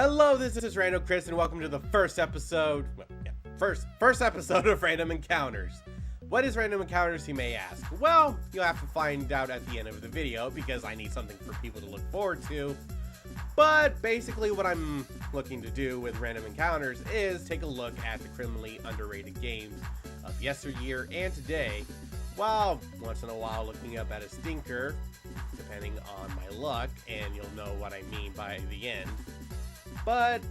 Hello, this is RandoChris, and welcome to the first episode of Random Encounters. What is Random Encounters, you may ask? Well, you'll have to find out at the end of the video because I need something for people to look forward to. But basically what I'm looking to do with Random Encounters is take a look at the criminally underrated games of yesteryear and today, while once in a while looking up at a stinker, depending on my luck, and you'll know what I mean by the end. But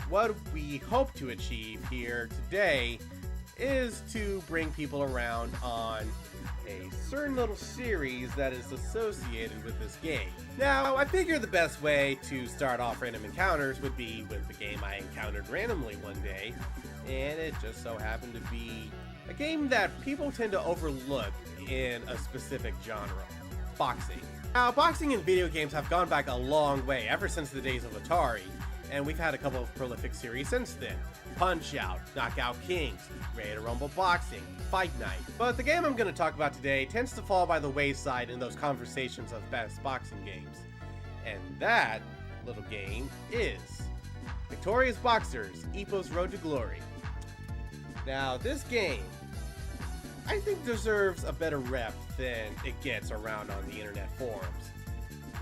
what we hope to achieve here today is to bring people around on a certain little series that is associated with this game. Now, I figure the best way to start off Random Encounters would be with the game I encountered randomly one day, and it just so happened to be a game that people tend to overlook in a specific genre: boxing. Now, boxing in video games have gone back a long way, ever since the days of Atari, and we've had a couple of prolific series since then: Punch-Out!, Knockout Kings, Ready to Rumble Boxing, Fight Night. But the game I'm going to talk about today tends to fall by the wayside in those conversations of best boxing games. And that little game is Victorious Boxers: Ipo's Road to Glory. Now, this game, I think, deserves a better rep than it gets around on the internet forums.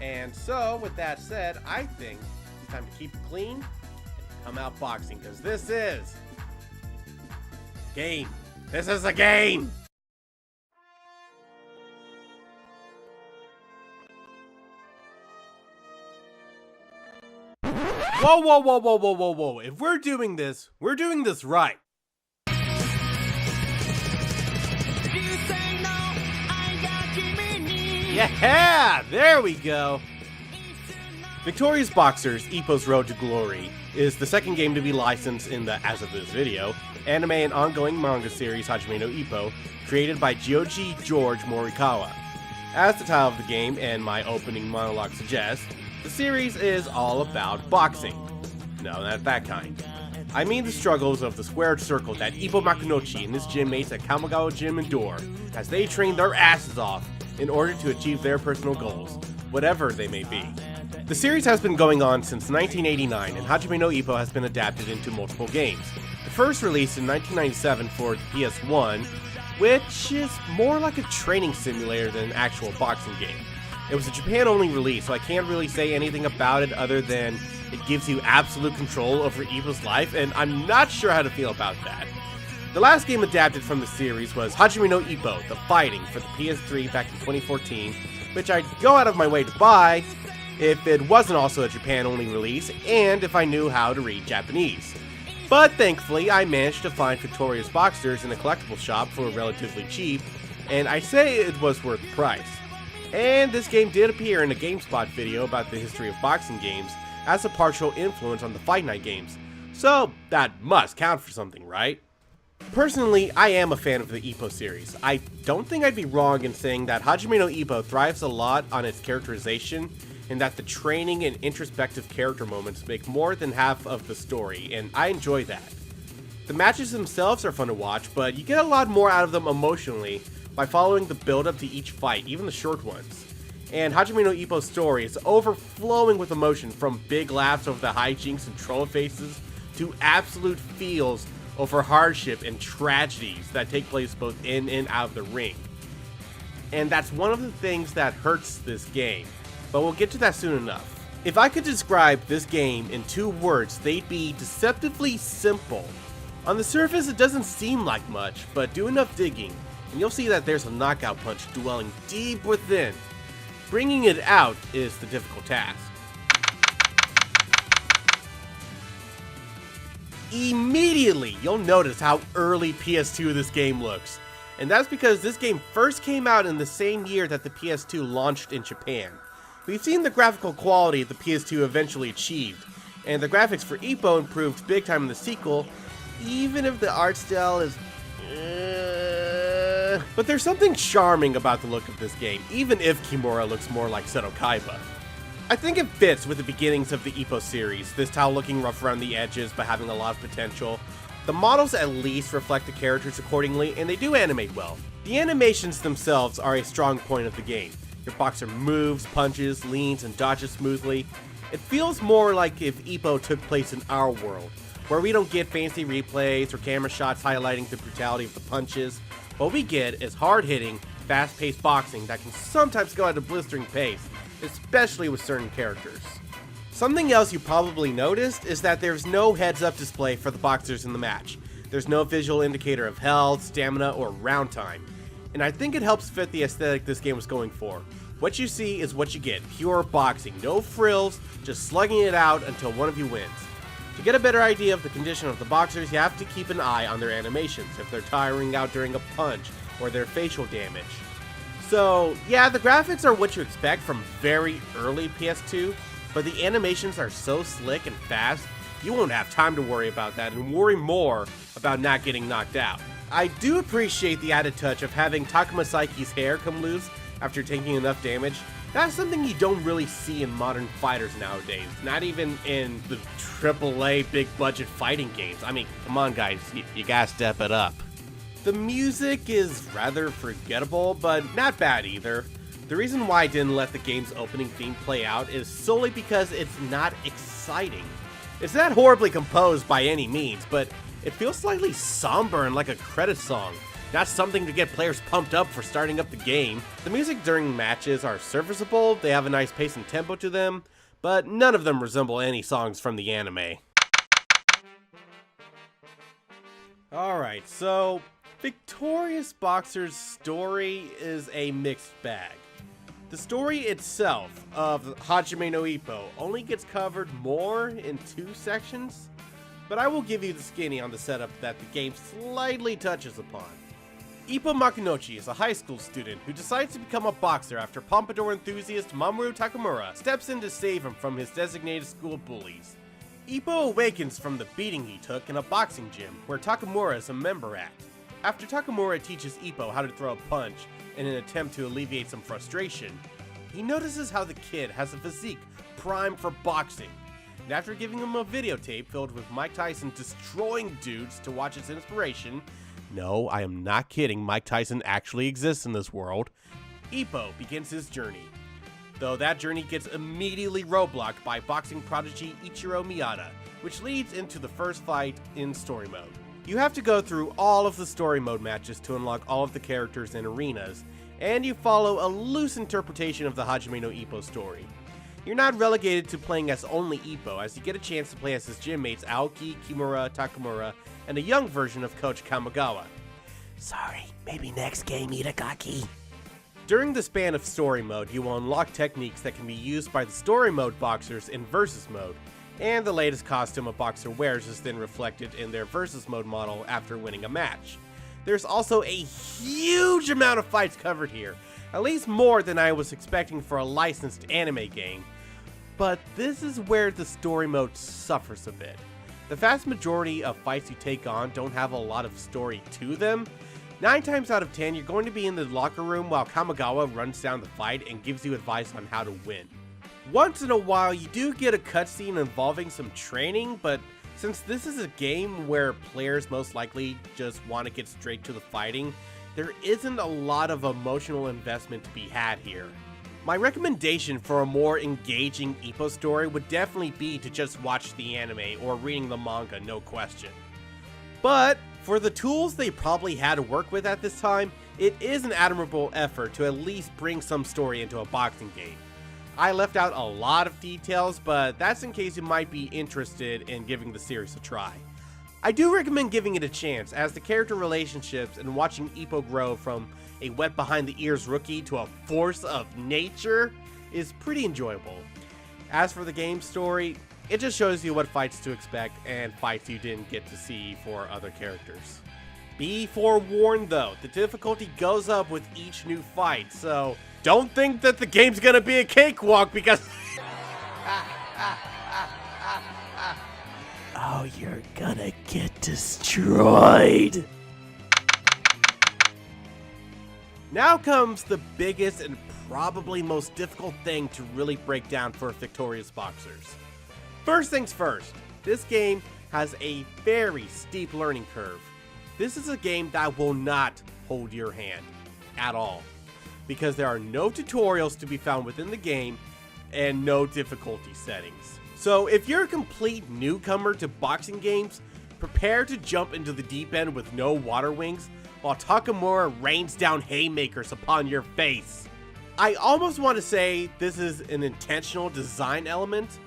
And so, with that said, I think it's time to keep it clean and come out boxing, because this is game. This is a game! Whoa, whoa, whoa, whoa, whoa, whoa, whoa. If we're doing this right. Yeah, there we go. Victorious Boxers: Ipo's Road to Glory is the second game to be licensed in the, as of this video, anime and ongoing manga series Hajime no Ippo, created by Gyoji George Morikawa. As the title of the game and my opening monologue suggests, the series is all about boxing. No, not that kind. I mean the struggles of the squared circle that Ippo Makunochi and his gym mates at Kamagawa Gym endure as they train their asses off in order to achieve their personal goals, whatever they may be. The series has been going on since 1989, and Hajime no Ippo has been adapted into multiple games. The first released in 1997 for the PS1, which is more like a training simulator than an actual boxing game. It was a Japan-only release, so I can't really say anything about it other than it gives you absolute control over Ippo's life, and I'm not sure how to feel about that. The last game adapted from the series was Hajime no Ippo: The Fighting for the PS3 back in 2014, which I'd go out of my way to buy if it wasn't also a Japan-only release and if I knew how to read Japanese. But thankfully, I managed to find Victorious Boxers in a collectible shop for relatively cheap, and I say it was worth the price. And this game did appear in a GameSpot video about the history of boxing games as a partial influence on the Fight Night games, so that must count for something, right? Personally, I am a fan of the Ippo series. I don't think I'd be wrong in saying that Hajime no Ippo thrives a lot on its characterization, and that the training and introspective character moments make more than half of the story, and I enjoy that. The matches themselves are fun to watch, but you get a lot more out of them emotionally by following the build-up to each fight, even the short ones. And Hajime no Ippo's story is overflowing with emotion, from big laughs over the hijinks and troll faces to absolute feels over hardship and tragedies that take place both in and out of the ring. And that's one of the things that hurts this game, but we'll get to that soon enough. If I could describe this game in 2 words, they'd be deceptively simple. On the surface, it doesn't seem like much, but do enough digging, and you'll see that there's a knockout punch dwelling deep within. Bringing it out is the difficult task. Immediately, you'll notice how early PS2 this game looks, and that's because this game first came out in the same year that the PS2 launched in Japan. We've seen the graphical quality the PS2 eventually achieved, and the graphics for Ippo improved big time in the sequel, even if the art style is but there's something charming about the look of this game, even if Kimura looks more like Seto Kaiba. I think it fits with the beginnings of the Ippo series, this style looking rough around the edges but having a lot of potential. The models at least reflect the characters accordingly, and they do animate well. The animations themselves are a strong point of the game. Your boxer moves, punches, leans, and dodges smoothly, It feels more like if Ippo took place in our world, where we don't get fancy replays or camera shots highlighting the brutality of the punches. What we get is hard-hitting, fast-paced boxing that can sometimes go at a blistering pace, especially with certain characters. Something else you probably noticed is that there's no heads-up display for the boxers in the match. There's no visual indicator of health, stamina, or round time. And I think it helps fit the aesthetic this game was going for. What you see is what you get, pure boxing, no frills, just slugging it out until one of you wins. To get a better idea of the condition of the boxers, you have to keep an eye on their animations, if they're tiring out during a punch, or their facial damage. So, yeah, the graphics are what you expect from very early PS2, but the animations are so slick and fast, you won't have time to worry about that and worry more about not getting knocked out. I do appreciate the added touch of having Takuma Saiki's hair come loose after taking enough damage. That's something you don't really see in modern fighters nowadays, not even in the AAA big budget fighting games. I mean, come on guys, you gotta step it up. The music is rather forgettable, but not bad either. The reason why I didn't let the game's opening theme play out is solely because it's not exciting. It's not horribly composed by any means, but it feels slightly somber and like a credit song. Not something to get players pumped up for starting up the game. The music during matches are serviceable, they have a nice pace and tempo to them, but none of them resemble any songs from the anime. Alright, so Victorious Boxer's story is a mixed bag. The story itself of Hajime no Ippo only gets covered more in 2 sections, but I will give you the skinny on the setup that the game slightly touches upon. Ippo Makunochi is a high school student who decides to become a boxer after Pompadour enthusiast Mamoru Takamura steps in to save him from his designated school bullies. Ippo awakens from the beating he took in a boxing gym where Takamura is a member at. After Takamura teaches Ippo how to throw a punch in an attempt to alleviate some frustration, he notices how the kid has a physique primed for boxing. And after giving him a videotape filled with Mike Tyson destroying dudes to watch as inspiration, no, I am not kidding, Mike Tyson actually exists in this world, Ippo begins his journey. Though that journey gets immediately roadblocked by boxing prodigy Ichiro Miyata, which leads into the first fight in story mode. You have to go through all of the story mode matches to unlock all of the characters and arenas, and you follow a loose interpretation of the Hajime no Ippo story. You're not relegated to playing as only Ippo, as you get a chance to play as his gym mates Aoki, Kimura, Takamura, and a young version of Coach Kamigawa. Sorry, maybe next game, Itagaki. During the span of story mode, you will unlock techniques that can be used by the story mode boxers in versus mode, and the latest costume a boxer wears is then reflected in their versus mode model after winning a match. There's also a huge amount of fights covered here, at least more than I was expecting for a licensed anime game. But this is where the story mode suffers a bit. The vast majority of fights you take on don't have a lot of story to them. 9 times out of 10, you're going to be in the locker room while Kamigawa runs down the fight and gives you advice on how to win. Once in a while, you do get a cutscene involving some training, but since this is a game where players most likely just want to get straight to the fighting, there isn't a lot of emotional investment to be had here. My recommendation for a more engaging Ippo story would definitely be to just watch the anime or reading the manga, no question. But for the tools they probably had to work with at this time, it is an admirable effort to at least bring some story into a boxing game. I left out a lot of details, but that's in case you might be interested in giving the series a try. I do recommend giving it a chance, as the character relationships and watching Ippo grow from a wet behind the ears rookie to a force of nature is pretty enjoyable. As for the game story, it just shows you what fights to expect and fights you didn't get to see for other characters. Be forewarned though, the difficulty goes up with each new fight, so don't think that the game's gonna be a cakewalk because oh, you're gonna get destroyed. Now comes the biggest and probably most difficult thing to really break down for Victorious Boxers. First things first, this game has a very steep learning curve. This is a game that will not hold your hand at all, because there are no tutorials to be found within the game, and no difficulty settings. So if you're a complete newcomer to boxing games, prepare to jump into the deep end with no water wings while Takamura rains down haymakers upon your face. I almost want to say this is an intentional design element,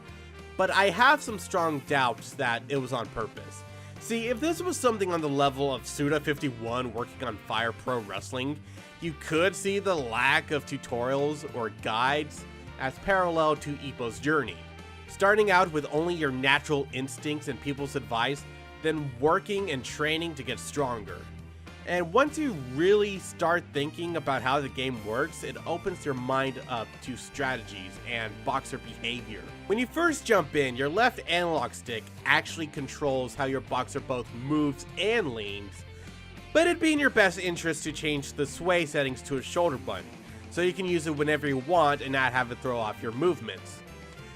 but I have some strong doubts that it was on purpose. See, if this was something on the level of Suda51 working on Fire Pro Wrestling, you could see the lack of tutorials or guides as parallel to Ippo's journey. Starting out with only your natural instincts and people's advice, then working and training to get stronger. And once you really start thinking about how the game works, it opens your mind up to strategies and boxer behavior. When you first jump in, your left analog stick actually controls how your boxer both moves and leans, but it'd be in your best interest to change the sway settings to a shoulder button, so you can use it whenever you want and not have it throw off your movements.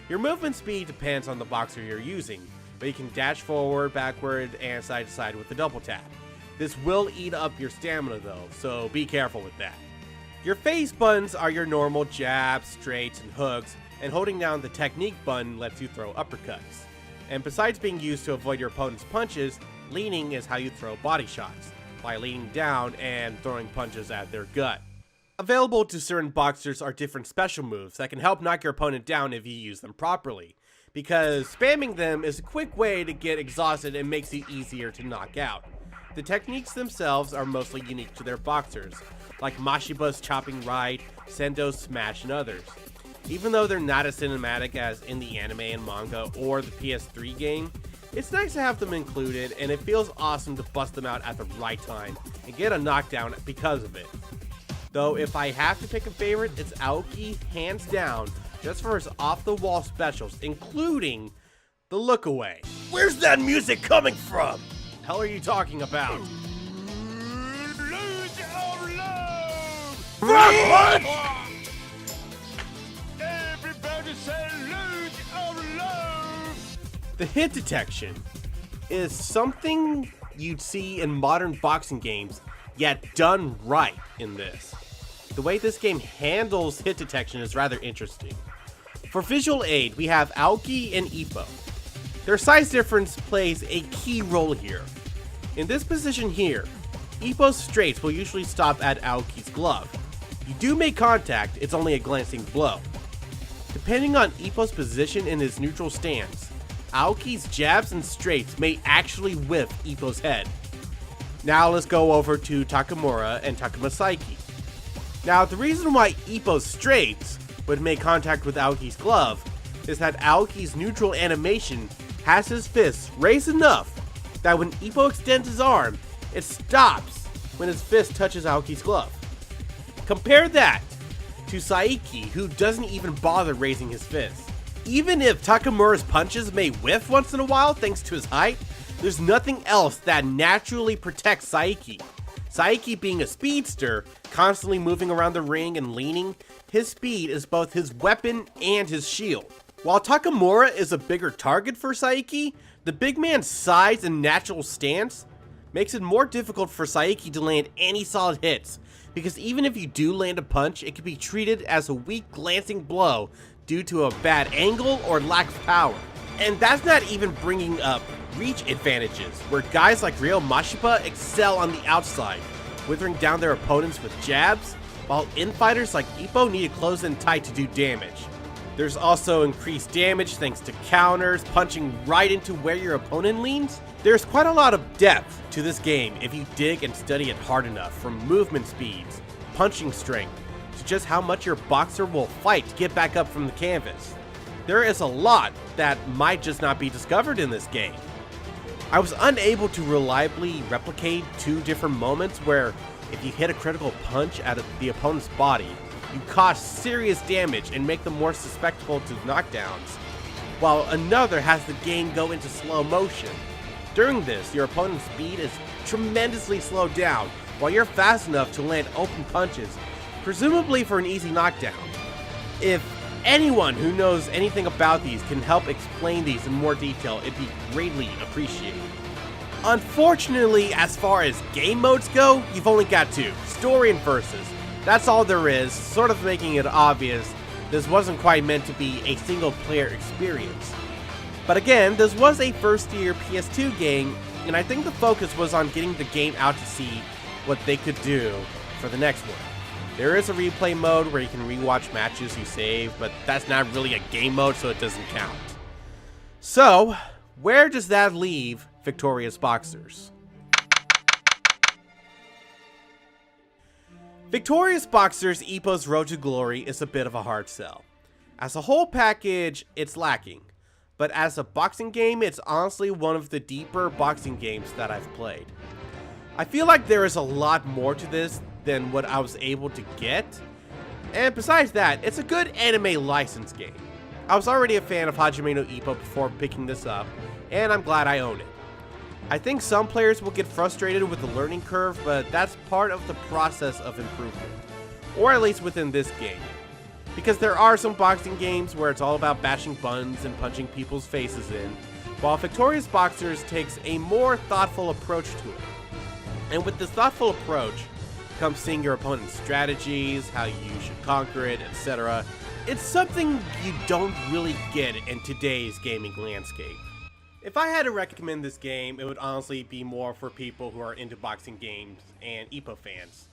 Your movement speed depends on the boxer you're using, but you can dash forward, backward, and side to side with the double tap. This will eat up your stamina though, so be careful with that. Your face buttons are your normal jabs, straights, and hooks, and holding down the technique button lets you throw uppercuts. And besides being used to avoid your opponent's punches, leaning is how you throw body shots, by leaning down and throwing punches at their gut. Available to certain boxers are different special moves that can help knock your opponent down if you use them properly, because spamming them is a quick way to get exhausted and makes it easier to knock out. The techniques themselves are mostly unique to their boxers, like Mashiba's chopping right, Sendo's smash, and others. Even though they're not as cinematic as in the anime and manga or the PS3 game, it's nice to have them included, and it feels awesome to bust them out at the right time and get a knockdown because of it. Though if I have to pick a favorite, it's Aoki hands down, just for his off-the-wall specials, including the look away. Where's that music coming from? Hell are you talking about? Frog punch! Everybody say lose or love! The hit detection is something you'd see in modern boxing games, yet done right in this. The way this game handles hit detection is rather interesting. For visual aid, we have Aoki and Ippo. Their size difference plays a key role here. In this position here, Ippo's straights will usually stop at Aoki's glove. You do make contact, it's only a glancing blow. Depending on Ippo's position in his neutral stance, Aoki's jabs and straights may actually whiff Ippo's head. Now let's go over to Takamura and Takuma Saiki. Now the reason why Ippo's straights would make contact with Aoki's glove is that Aoki's neutral animation has his fists raised enough that when Ippo extends his arm, it stops when his fist touches Aoki's glove. Compare that to Saiki, who doesn't even bother raising his fist. Even if Takamura's punches may whiff once in a while thanks to his height, there's nothing else that naturally protects Saiki. Saiki being a speedster, constantly moving around the ring and leaning, his speed is both his weapon and his shield. While Takamura is a bigger target for Saiki, the big man's size and natural stance makes it more difficult for Saiki to land any solid hits, because even if you do land a punch, it can be treated as a weak glancing blow due to a bad angle or lack of power. And that's not even bringing up reach advantages, where guys like Ryo Mashiba excel on the outside, withering down their opponents with jabs, while infighters like Ippo need to close in tight to do damage. There's also increased damage thanks to counters, punching right into where your opponent leans. There's quite a lot of depth to this game if you dig and study it hard enough, from movement speeds, punching strength, to just how much your boxer will fight to get back up from the canvas. There is a lot that might just not be discovered in this game. I was unable to reliably replicate two different moments where if you hit a critical punch at the opponent's body, you cause serious damage and make them more susceptible to knockdowns, while another has the game go into slow motion. During this, your opponent's speed is tremendously slowed down, while you're fast enough to land open punches, presumably for an easy knockdown. If anyone who knows anything about these can help explain these in more detail, it'd be greatly appreciated. Unfortunately, as far as game modes go, you've only got two: story and versus. That's all there is, sort of making it obvious This wasn't quite meant to be a single player experience. But again, this was a first year PS2 game, and I think the focus was on getting the game out to see what they could do for the next one. There is a replay mode where you can rewatch matches you save, but that's not really a game mode, so it doesn't count. So, where does that leave Victorious Boxers? Victorious Boxers Ippo's Road to Glory is a bit of a hard sell. As a whole package, it's lacking. But as a boxing game, it's honestly one of the deeper boxing games that I've played. I feel like there is a lot more to this than what I was able to get. And besides that, it's a good anime license game. I was already a fan of Hajime no Ippo before picking this up, and I'm glad I own it. I think some players will get frustrated with the learning curve, but that's part of the process of improvement. Or at least within this game. Because there are some boxing games where it's all about bashing buttons and punching people's faces in, while Victorious Boxers takes a more thoughtful approach to it. And with this thoughtful approach comes seeing your opponent's strategies, how you should conquer it, etc. It's something you don't really get in today's gaming landscape. If I had to recommend this game, it would honestly be more for people who are into boxing games and Ippo fans.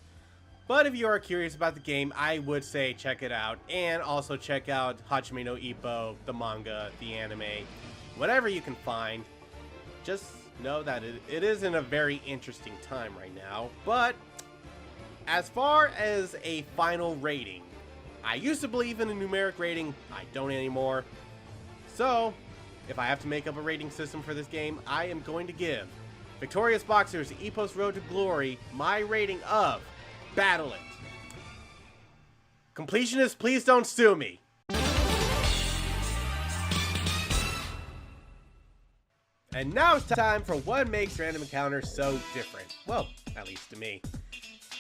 But if you are curious about the game, I would say check it out, and also check out Hajime no Ippo, the manga, the anime, whatever you can find. Just know that it is in a very interesting time right now. But as far as a final rating, I used to believe in a numeric rating, I don't anymore. So, if I have to make up a rating system for this game, I am going to give Victorious Boxers Ippo's Road to Glory my rating of Battle It. Completionists, please don't sue me. And now it's time for what makes random encounters so different. Well, at least to me.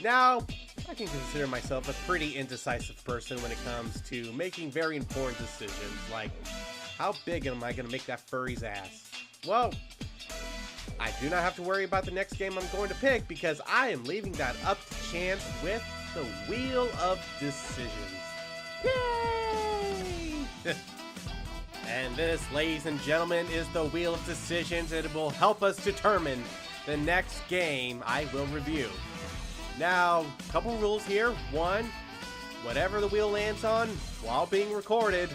Now, I can consider myself a pretty indecisive person when it comes to making very important decisions, like how big am I going to make that furry's ass? Well, I do not have to worry about the next game I'm going to pick because I am leaving that up to chance with the Wheel of Decisions. Yay! And this, ladies and gentlemen, is the Wheel of Decisions, and it will help us determine the next game I will review. Now, a couple rules here. One, whatever the wheel lands on while being recorded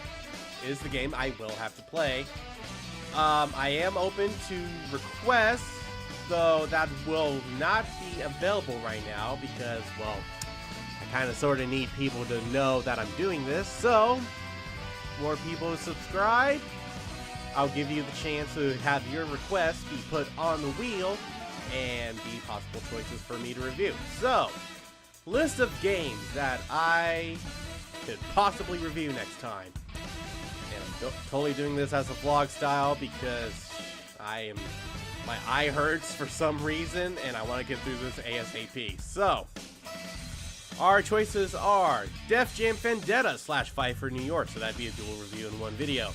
is the game I will have to play. I am open to requests, though that will not be available right now because, well, I kind of sort of need people to know that I'm doing this. So, more people subscribe, I'll give you the chance to have your requests be put on the wheel and be possible choices for me to review. So, list of games that I could possibly review next time. And I'm totally doing this as a vlog style because my eye hurts for some reason and I want to get through this ASAP. So, our choices are Def Jam Vendetta / Pfeiffer New York, so that'd be a dual review in one video.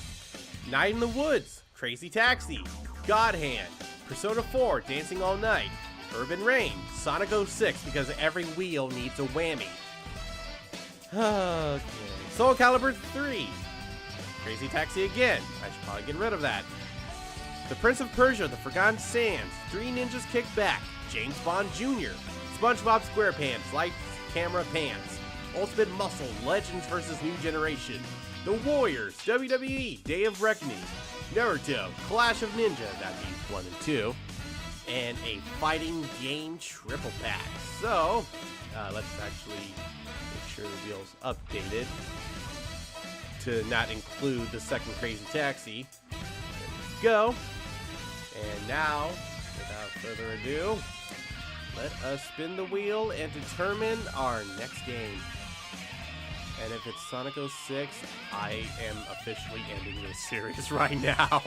Night in the Woods, Crazy Taxi, God Hand, Persona 4, Dancing All Night, Urban Rain, Sonic 06, because every wheel needs a whammy. Okay. Soul Calibur 3, Crazy Taxi again, I should probably get rid of that. The Prince of Persia, The Forgotten Sands, Three Ninjas Kick Back, James Bond Jr., SpongeBob SquarePants, Lights, Camera, Pants, Ultimate Muscle, Legends vs. New Generation, The Warriors, WWE, Day of Reckoning, Naruto, Clash of Ninja, that'd be 1 and 2, and a fighting game triple pack. So, let's actually make sure the wheel's updated to not include the second Crazy Taxi. There we go. And now, without further ado, let us spin the wheel and determine our next game. And if it's Sonic 06, I am officially ending this series right now.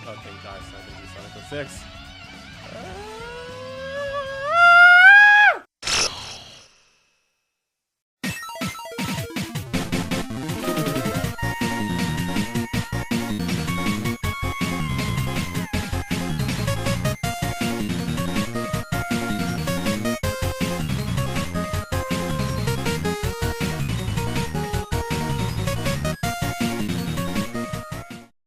Oh, thank God it's not going to be Sonic 06.